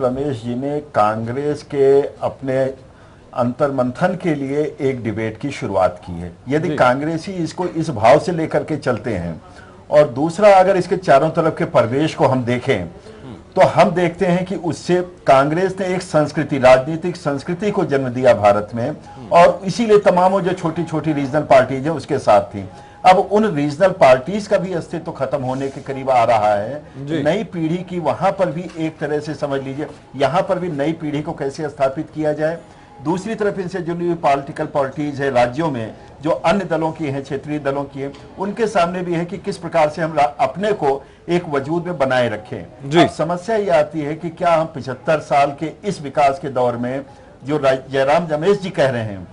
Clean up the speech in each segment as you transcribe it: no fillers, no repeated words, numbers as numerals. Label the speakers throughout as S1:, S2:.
S1: रमेश जी ने कांग्रेस के अपने अंतर्मंथन के लिए एक डिबेट की शुरुआत की है। यदि कांग्रेसी इसको इस भाव से लेकर के चलते हैं और दूसरा अगर इसके चारों तरफ के परिवेश को हम देखें तो हम देखते हैं कि उससे कांग्रेस ने एक संस्कृति, राजनीतिक संस्कृति को जन्म दिया भारत में, और इसीलिए तमाम जो छोटी छोटी रीजनल पार्टीज हैं उसके साथ थी। अब उन रीजनल पार्टीज का भी अस्तित्व खत्म होने के करीब आ रहा है। नई पीढ़ी की वहां पर भी एक तरह से समझ लीजिए, यहां पर भी नई पीढ़ी को कैसे स्थापित किया जाए। दूसरी तरफ इनसे जुड़ी हुई पॉलिटिकल पार्टीज है राज्यों में, जो अन्य दलों की हैं, क्षेत्रीय दलों की हैं, उनके सामने भी है कि किस प्रकार से हम अपने को एक वजूद में बनाए रखें। समस्या ये आती है कि क्या हम 75 साल के इस विकास के दौर में, जो जयराम रमेश जी कह रहे हैं,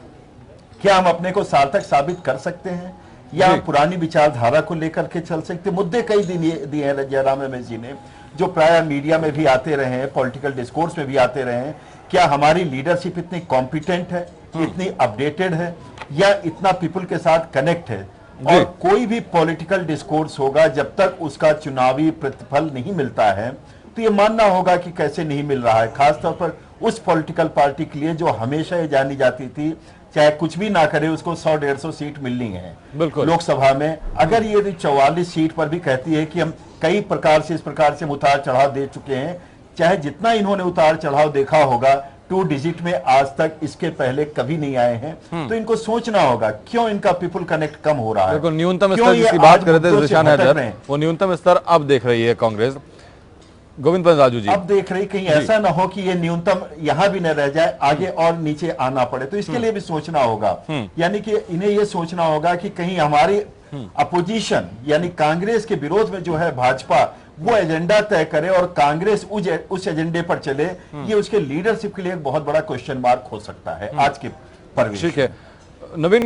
S1: क्या हम अपने को सार्थक साबित कर सकते हैं, या पुरानी विचारधारा को लेकर के चल सकते। मुद्दे कई दिए हैं जयराम रमेश जी ने, जो प्राय मीडिया में भी आते रहे हैं, पॉलिटिकल डिस्कोर्स में भी आते रहे हैं। क्या हमारी लीडरशिप इतनी कॉम्पिटेंट है, इतनी अपडेटेड है, या इतना पीपल के साथ कनेक्ट है। और कोई भी पॉलिटिकल डिस्कोर्स होगा, जब तक उसका चुनावी प्रतिफल नहीं मिलता है तो ये मानना होगा कि कैसे नहीं मिल रहा है। खासतौर पर उस पॉलिटिकल पार्टी के लिए जो हमेशा ये जानी जाती थी, चाहे कुछ भी ना करे उसको 100-150 सीट मिलनी है लोकसभा में। अगर ये 44 सीट पर भी कहती है कि हम कई प्रकार से इस प्रकार से उतार चढ़ाव दे चुके हैं, चाहे जितना इन्होंने उतार चढ़ाव देखा होगा 2 डिजिट में आज तक इसके पहले कभी नहीं आए हैं, तो इनको सोचना होगा क्यों इनका पीपल कनेक्ट कम हो रहा है।
S2: देखो, न्यूनतम स्तर जिसकी बात कर रहे थे ज़िशान हैदर, वो न्यूनतम स्तर अब देख रही है कांग्रेस। गोविंद पंत राजू जी,
S1: अब देख रही कहीं ऐसा ना हो कि ये न्यूनतम यहां भी न रह जाए, आगे और नीचे आना पड़े, तो इसके लिए भी सोचना होगा। यानी कि इन्हें ये सोचना होगा कि कहीं हमारी अपोजिशन यानी कांग्रेस के विरोध में जो है भाजपा, वो एजेंडा तय करे और कांग्रेस उस एजेंडे पर चले। ये उसके लीडरशिप के लिए एक बहुत बड़ा क्वेश्चन मार्क हो सकता है आज के परिवेश।
S2: ठीक है नवीन।